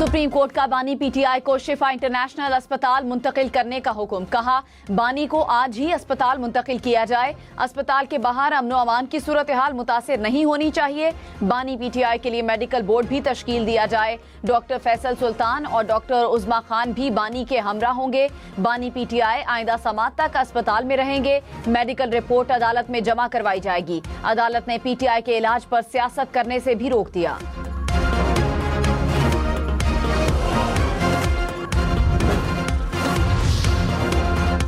Supreme court का बानी PTI को शिफा इंटरनेशनल अस्पताल मुंतकिल करने का हुक्म। कहा, बानी को आज ही अस्पताल मुंतकिल किया जाए। अस्पताल के बाहर अमनो अमान की सूरत हाल मुतासिर नहीं होनी चाहिए। बानी पीटीआई के लिए मेडिकल बोर्ड भी तश्कील दिया जाए। डॉक्टर फैसल सुल्तान और डॉक्टर उज़मा खान भी बानी के हमरा होंगे। बानी पीटीआई आइंदा समात तक अस्पताल में रहेंगे। मेडिकल रिपोर्ट अदालत में जमा करवाई जाएगी। अदालत ने पीटीआई के इलाज पर सियासत करने से भी रोक दिया।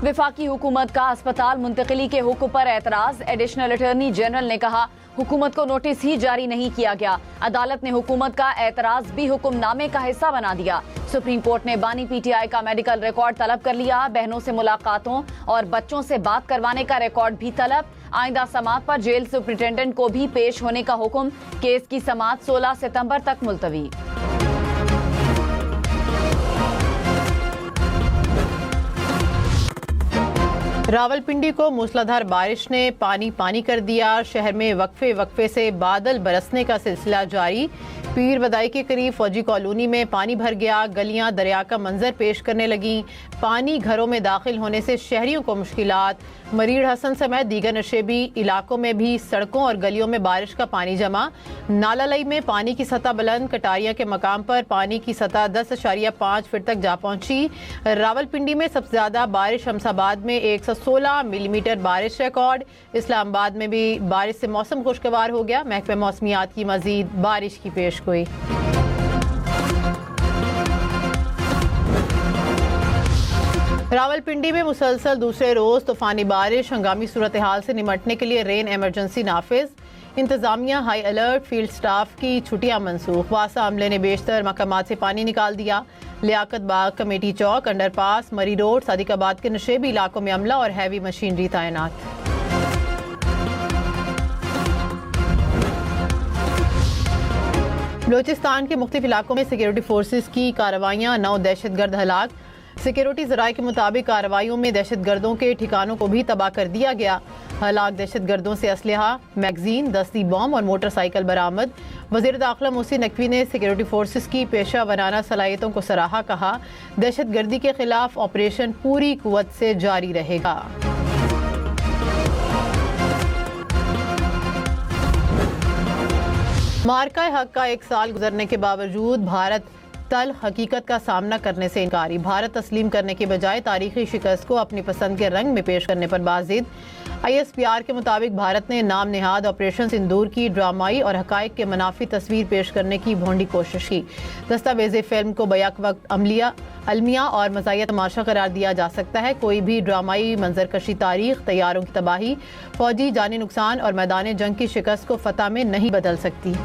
विफाकी हुकूमत का अस्पताल मुंतकिली के हुक्म पर एतराज। एडिशनल अटॉर्नी जनरल ने कहा, हुकूमत को नोटिस ही जारी नहीं किया गया। अदालत ने हुकूमत का एतराज भी हुक्मनामे का हिस्सा बना दिया। सुप्रीम कोर्ट ने बानी पीटीआई का मेडिकल रिकॉर्ड तलब कर लिया। बहनों से मुलाकातों और बच्चों से बात करवाने का रिकॉर्ड भी तलब। आइंदा समात पर जेल सुप्रिंटेंडेंट को भी पेश होने का हुक्म। केस की समात 16 सितंबर तक मुलतवी। रावलपिंडी को मूसलाधार बारिश ने पानी कर दिया। शहर में वक्फे से बादल बरसने का सिलसिला जारी। पीर बदाई के करीब फौजी कॉलोनी में पानी भर गया। गलियां दरिया का मंजर पेश करने लगी। पानी घरों में दाखिल होने से शहरियों को मुश्किलात। मरीड़ हसन समेत दीगर नशेबी इलाकों में भी सड़कों और गलियों में बारिश का पानी जमा। नालालई में पानी की सतह बुलंद। कटारिया के मकाम पर पानी की सतह 10.5 फीट तक जा पहुंची। रावलपिंडी में सबसे ज्यादा बारिश शमसाबाद में 116 मिलीमीटर बारिश रिकॉर्ड। इस्लामाबाद में भी बारिश से मौसम खुशगवार हो गया। महकमे मौसमियात की मजीद बारिश की पेशगोई। रावलपिंडी में मुसलसल दूसरे रोज तूफानी बारिश। हंगामी सूरत हाल से निमटने के लिए रेन इमरजेंसी नाफिज। इंतजामिया हाई अलर्ट। फील्ड स्टाफ की छुट्टियां मनसूख। वासा अमले ने बेशतर मकामात से पानी निकाल दिया। लियाकत बाग, कमेटी चौक, अंडरपास, मरी रोड, सादिकाबाद के नशेबी इलाकों में अमला और हैवी मशीनरी तैनात। बलोचिस्तान के मुख्तलिफ इलाकों में सिक्योरिटी फोर्सेस की कार्रवाइयां। 9 दहशतगर्द हलाक। सिक्योरिटी ज़राए के मुताबिक कार्रवाइयों में दहशतगर्दों के ठिकानों को भी तबाह कर दिया गया। हलाक दहशतगर्दों से असलहा, मैगजीन, दस्ती बम और मोटरसाइकिल बरामद। वज़ीर दाखिला मोहसिन नकवी ने सिक्योरिटी फोर्सेस की पेशा वराना सलाहियतों को सराहा। कहा, दहशतगर्दी के खिलाफ ऑपरेशन पूरी कुव्वत से जारी रहेगा। मार्का हक का 1 साल गुजरने के बावजूद भारत तल हकीकत का सामना करने से इनकारी। भारत तस्लीम करने के बजाय तारीखी शिकस्त को अपनी पसंद के रंग में पेश करने पर बाजिद। ISPR के मुताबिक भारत ने नाम नेहाद ऑपरेशन सिंदूर की ड्रामाई और हकायक के मुनाफी तस्वीर पेश करने की भोंडी कोशिश की। दस्तावेज़ फिल्म को बैक वक्त अलमिया और मज़ाहिया तमाशा करार दिया जा सकता है। कोई भी ड्रामाई मंजरकशी तारीख, तैयारों की तबाही, फौजी जानी नुकसान और मैदान जंग की शिकस्त को फतह में नहीं बदल सकती।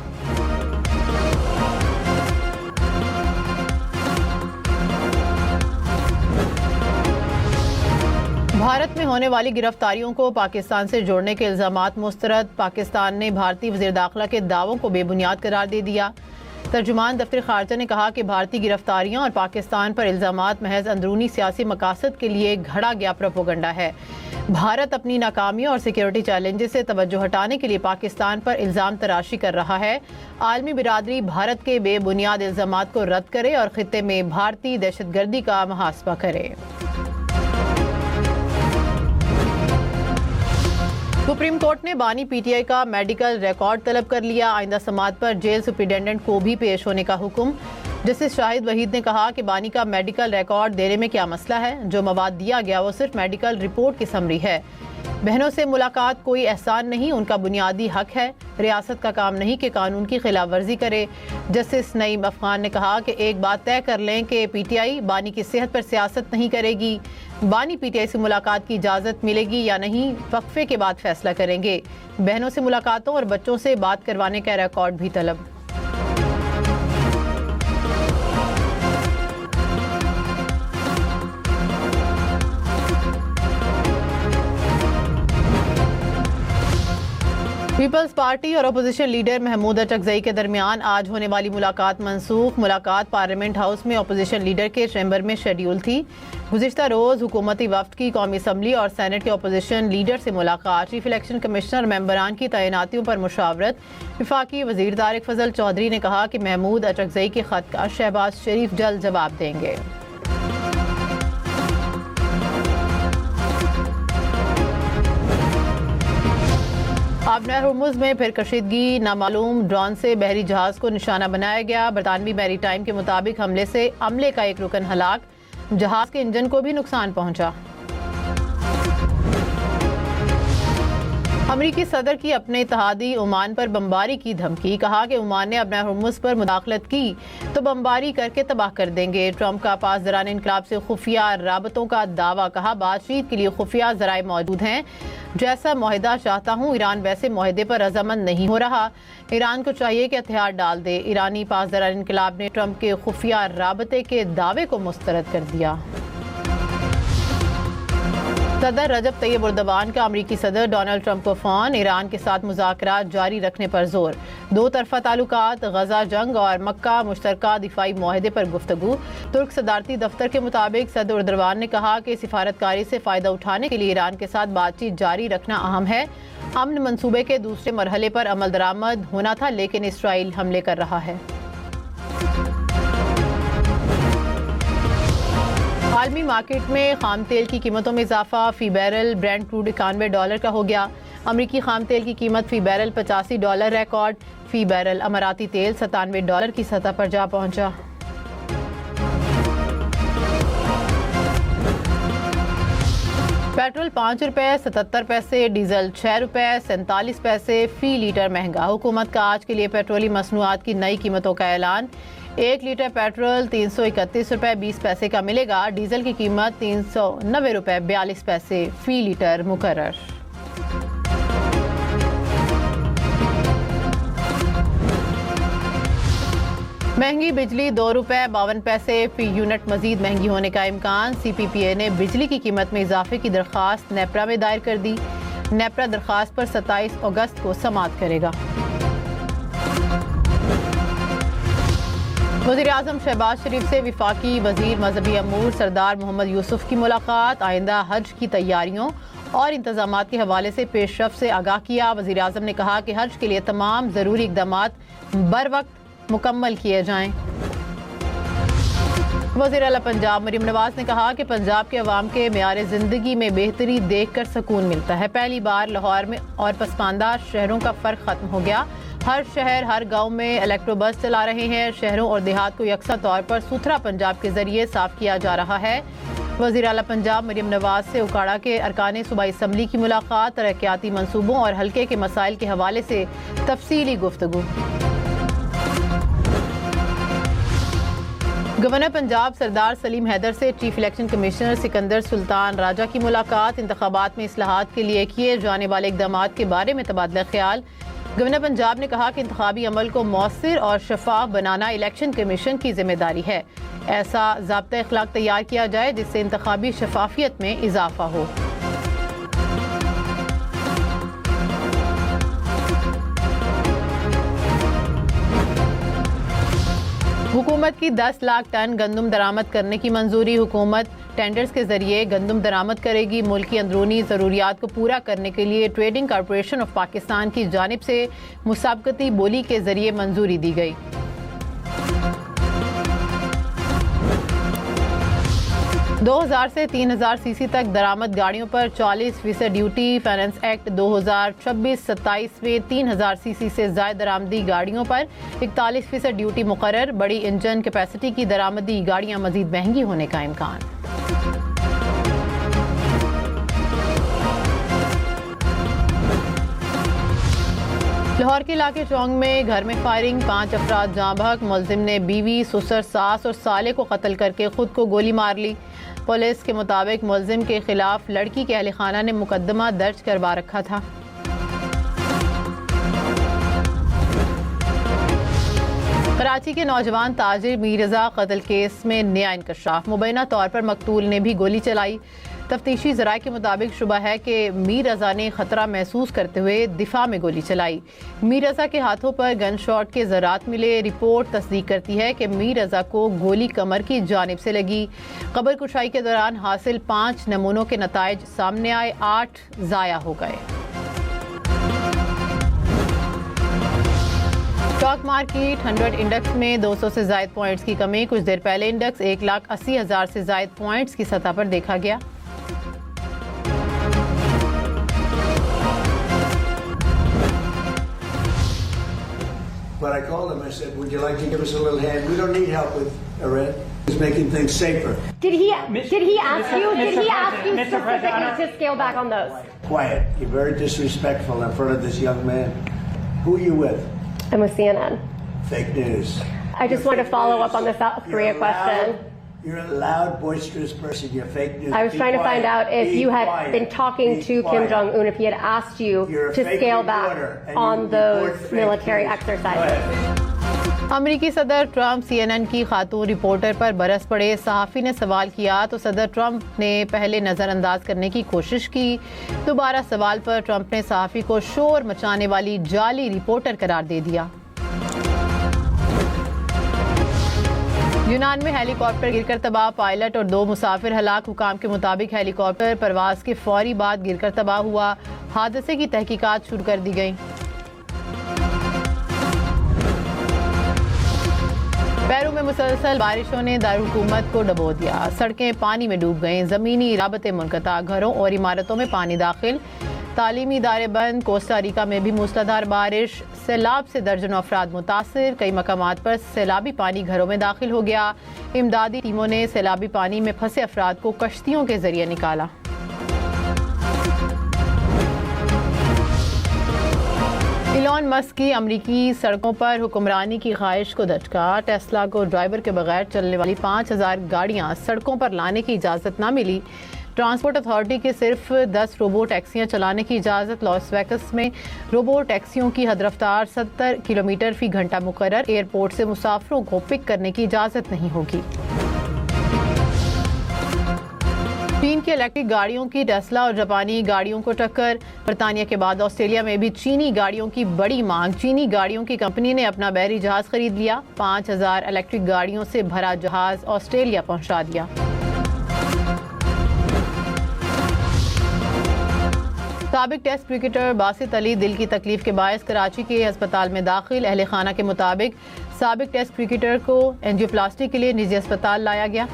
भारत में होने वाली गिरफ्तारियों को पाकिस्तान से जोड़ने के इल्जामात मुस्तरद। पाकिस्तान ने भारतीय वज़ीर दाखिला के दावों को बेबुनियाद करार दे दिया। तर्जुमान दफ्तर खारजा ने कहा कि भारतीय गिरफ्तारियां और पाकिस्तान पर इल्जामात महज अंदरूनी सियासी मकासद के लिए घड़ा गया प्रोपोगंडा है। भारत अपनी नाकामियों और सिक्योरिटी चैलेंजेस से तवज्जो हटाने के लिए पाकिस्तान पर इल्जाम तराशी कर रहा है। आलमी बिरादरी भारत के बेबुनियाद इल्जामात को रद्द करे और खित्ते में भारतीय दहशतगर्दी का मुहासबा करे। सुप्रीम कोर्ट ने बानी पीटीआई का मेडिकल रिकॉर्ड तलब कर लिया। आइंदा समात पर जेल सुप्रिंटेंडेंट को भी पेश होने का हुक्म। जस्टिस शाहिद वहीद ने कहा कि बानी का मेडिकल रिकॉर्ड देने में क्या मसला है। जो मवाद दिया गया वो सिर्फ मेडिकल रिपोर्ट की समरी है। बहनों से मुलाकात कोई एहसान नहीं, उनका बुनियादी हक है। रियासत का काम नहीं कि कानून की खिलाफ वर्जी करे। जस्टिस नईम अफगान ने कहा कि एक बात तय कर लें कि पीटीआई बानी की सेहत पर सियासत नहीं करेगी। बानी पीटीआई से मुलाकात की इजाज़त मिलेगी या नहीं, वक्फे के बाद फैसला करेंगे। बहनों से मुलाकातों और बच्चों से बात करवाने का रिकॉर्ड भी तलब। पीपल्स पार्टी और अपोजिशन लीडर महमूद अचकजई के दरमियान आज होने वाली मुलाकात मनसूख। मुलाकात पार्लियामेंट हाउस में अपोजिशन लीडर के चैम्बर में शेड्यूल थी। गुज़िश्ता रोज़ हुकूमती वफ्द की कौमी असम्बली और सेनेट के अपोजिशन लीडर से मुलाकात, चीफ इलेक्शन कमिश्नर मेंबरान की तैनातियों पर मुशावरत। वफाकी वज़ीर तारिक फजल चौधरी ने कहा कि महमूद अचकजई के खत का शहबाज शरीफ जल्द जवाब देंगे। आबना हुर्मुज़ में फिर कशीदगी, नामालूम ड्रोन से बहरी जहाज को निशाना बनाया गया। बरतानवी मैरी टाइम के मुताबिक हमले से अमले का एक रुकन हलाक, जहाज के इंजन को भी नुकसान पहुंचा। अमरीकी सदर की अपने इत्तेहादी ओमान पर बमबारी की धमकी, कहा कि ओमान ने आबना हुर्मुज़ पर मुदाखलत की तो बमबारी करके तबाह कर देंगे। ट्रंप का पासदारान इनकलाब से खुफिया राबतों का दावा, कहा बातचीत के लिए खुफिया जराए मौजूद हैं। जैसा मुआहिदा चाहता हूँ, ईरान वैसे मुआहिदे पर रजामंद नहीं हो रहा। ईरान को चाहिए कि हथियार डाल दे। ईरानी पासदारान इनकलाब ने ट्रंप के खुफिया राबते के दावे को मुस्तरद कर दिया। सदर रजब तैयब उर्दवान का अमरीकी सदर डोनाल्ड ट्रंप को फोन, ईरान के साथ मुज़ाकरात जारी रखने पर जोर। दो तरफा ताल्लुकात, गजा जंग और मक्का मुश्तरका दिफाई मुआहदे पर गुफ्तगू। तुर्क सदारती दफ्तर के मुताबिक सदर उर्दवान ने कहा कि सिफारतकारी से फ़ायदा उठाने के लिए ईरान के साथ बातचीत जारी रखना अहम है। अमन मंसूबे के दूसरे मरहले पर अमल दरामद होना था, लेकिन इसराइल हमले कर रहा है। आलमी मार्केट में खाम तेल की कीमतों में इजाफा, फी बैरल ब्रेंट क्रूड $91 का हो गया। अमरीकी खाम तेल की कीमत फी बैरल $85 रिकॉर्ड, फी बैरल अमाराती तेल $97 की सतह पर जा पहुंचा। पेट्रोल ₹5.77, डीजल ₹6.47 फी लीटर महंगा। हुकूमत का आज के लिए पेट्रोली मसनूआत की नई कीमतों का ऐलान। 1 लीटर पेट्रोल ₹331.20 का मिलेगा। डीजल की कीमत ₹390.42 फी लीटर मुकर्रर। महंगी बिजली ₹2.52 फी यूनिट, मजीद महंगी होने का इम्कान। CPPA ने बिजली की कीमत में इजाफे की दरख्वास्त नेपरा में दायर कर दी। नेपरा दरख्वास्त पर 27 अगस्त को समाअत करेगा। वज़ीर आज़म शहबाज शरीफ से वफाकी वज़ीर मजहबी अमूर सरदार मोहम्मद यूसुफ की मुलाकात। आइंदा हज की तैयारियों और इंतजामात के हवाले से पेशरफ से आगाह किया। वज़ीर आज़म ने कहा कि हज के लिए तमाम ज़रूरी इक़दामात बर वक्त मुकम्मल किए जाएं। वज़ीर आला पंजाब मरीम नवाज ने कहा कि पंजाब के अवाम के मेयार ज़िंदगी में बेहतरी देख कर सुकून मिलता है। पहली बार लाहौर में और पसमानदा शहरों का फ़र्क ख़त्म हो गया। हर शहर हर गांव में इलेक्ट्रो बस चला रहे हैं। शहरों और देहात को यकसा तौर पर सुथरा पंजाब के जरिए साफ किया जा रहा है। वज़ीर आला पंजाब मरीम नवाज से उकाड़ा के अरकान सूबाई असम्बली की मुलाकात, तरक्याती मंसूबों और हल्के के मसाइल के हवाले से तफसीली गुफ्तगू। गवर्नर पंजाब सरदार सलीम हैदर से chief election commissioner Sikandar Sultan Raja की मुलाकात। इंतखाबात में इस्लाहात के लिए किए जाने वाले इक़दामात के बारे में तबादला ख्याल। गवर्नर पंजाब ने कहा कि इंतखाबी अमल को मौसर और शफाफ बनाना इलेक्शन कमीशन की जिम्मेदारी है। ऐसा ज़ाब्ता अखलाक तैयार किया जाए जिससे इंतखाबी शफाफियत में इजाफा हो। हुकूमत की 10 लाख टन गंदम दरामद करने की मंजूरी। हुकूमत टेंडर्स के जरिए गंदम दरामद करेगी। मुल्क की अंदरूनी ज़रूरियात को पूरा करने के लिए ट्रेडिंग कॉरपोरेशन ऑफ पाकिस्तान की जानिब से मुसाबकती बोली के जरिए मंजूरी दी गई। दो 2000 से 3000 सीसी तक दरामद गाड़ियों पर 40% ड्यूटी। फाइनेंस एक्ट 2026-27 में 3000 सीसी से ज़ायद दरामदी गाड़ियों पर 41% ड्यूटी मुकर्रर। बड़ी इंजन कैपेसिटी की दरामदी गाड़ियां मजीद महंगी होने का इम्कान। लाहौर के इलाके चौंग में घर में फायरिंग, 5 अफराद जाँ बहक। मुलजिम ने बीवी, ससुर, सास और साले को कत्ल करके खुद को गोली मार ली। पुलिस के मुताबिक मुलजिम के खिलाफ लड़की के अहले खाना ने मुकदमा दर्ज करवा रखा था। कराची के नौजवान ताजिर मीर रजा कत्ल केस में नया इंकशाफ। मुबैना तौर पर मकतूल ने भी गोली चलाई। तफ्तीशी ज़राए के मुताबिक शुबा है कि मीर रज़ा ने खतरा महसूस करते हुए दिफा में गोली चलाई। मीर रज़ा के हाथों पर गन शॉट के ज़रात मिले। रिपोर्ट तस्दीक करती है कि मीर रज़ा को गोली कमर की जानिब से लगी। कब्र कुशाई के दौरान हासिल 5 नमूनों के नताइज सामने आए, 8 ज़ाया हो गए। स्टॉक मार्केट 100 इंडेक्स में 200 से ज़ायद पॉइंट्स की कमी। कुछ देर पहले इंडेक्स 1,80,000 से ज़ायद पॉइंट्स की सतह पर देखा गया। But I called him. I said, "Would you like to give us a little hand? We don't need help with Iran. It's making things safer." Did he ask you? Did he ask you specifically to scale back on those? Quiet. You're very disrespectful in front of this young man. Who are you with? I'm with CNN. Fake news. I just wanted to follow up on the South Korea question. You're a loud, boisterous person. You're fake news. I was trying to find out if you had been talking to Kim Jong-un, if he had asked you to scale back on those military exercises. अमरीकी सदर Trump CNN की खातून reporter पर बरस पड़े। सहाफ़ी ने सवाल किया तो सदर ट्रंप ने पहले नज़रअंदाज करने की कोशिश की। दोबारा सवाल पर ट्रंप ने सहाफ़ी को शोर मचाने वाली जाली रिपोर्टर करार दे दिया। यूनान में हेलीकॉप्टर गिरकर तबाह, पायलट और 2 मुसाफिर हलाक। हुकाम के मुताबिक हेलीकॉप्टर परवाज के फौरी बाद गिरकर तबाह हुआ। हादसे की तहकीकात शुरू कर दी गई। पेरू में मुसलसल बारिशों ने दारुल-हुकूमत को डबो दिया। सड़कें पानी में डूब गईं। ज़मीनी राबते मुनक़ता, घरों और इमारतों में पानी दाखिल। तालीमी इदारे बंद। कोस्टा रिका में भी मूसलाधार बारिश। सैलाब से दर्जनों अफराद मुतासिर। कई मकामात पर सैलाबी पानी घरों में दाखिल हो गया। इमदादी टीमों ने सैलाबी पानी में फंसे अफराद को कश्तियों के जरिए निकाला। इलॉन मस्क की अमरीकी सड़कों पर हुक्मरानी की ख्वाहिश को धचका। टेस्ला को ड्राइवर के बगैर चलने वाली 5,000 गाड़ियां सड़कों पर लाने की इजाज़त न मिली। ट्रांसपोर्ट अथॉरिटी के सिर्फ 10 रोबो टैक्सियां चलाने की इजाज़त। लॉस वेगस में रोबो टैक्सियों की हद रफ्तार 70 किलोमीटर फी घंटा मुकर्रर। एयरपोर्ट से मुसाफिरों को पिक करने की इजाज़त नहीं होगी। चीन की इलेक्ट्रिक गाड़ियों की टेस्ला और जापानी गाड़ियों को टक्कर। बरतानिया के बाद ऑस्ट्रेलिया में भी चीनी गाड़ियों की बड़ी मांग। चीनी गाड़ियों की कंपनी ने अपना बहरी जहाज खरीद लिया। 5,000 इलेक्ट्रिक गाड़ियों से भरा जहाज ऑस्ट्रेलिया पहुंचा दिया। साबिक टेस्ट क्रिकेटर बासित अली दिल की तकलीफ के बायस कराची के अस्पताल में दाखिल। अहले खाना के मुताबिक साबिक टेस्ट क्रिकेटर को एंजियोप्लास्टी के लिए निजी अस्पताल लाया गया।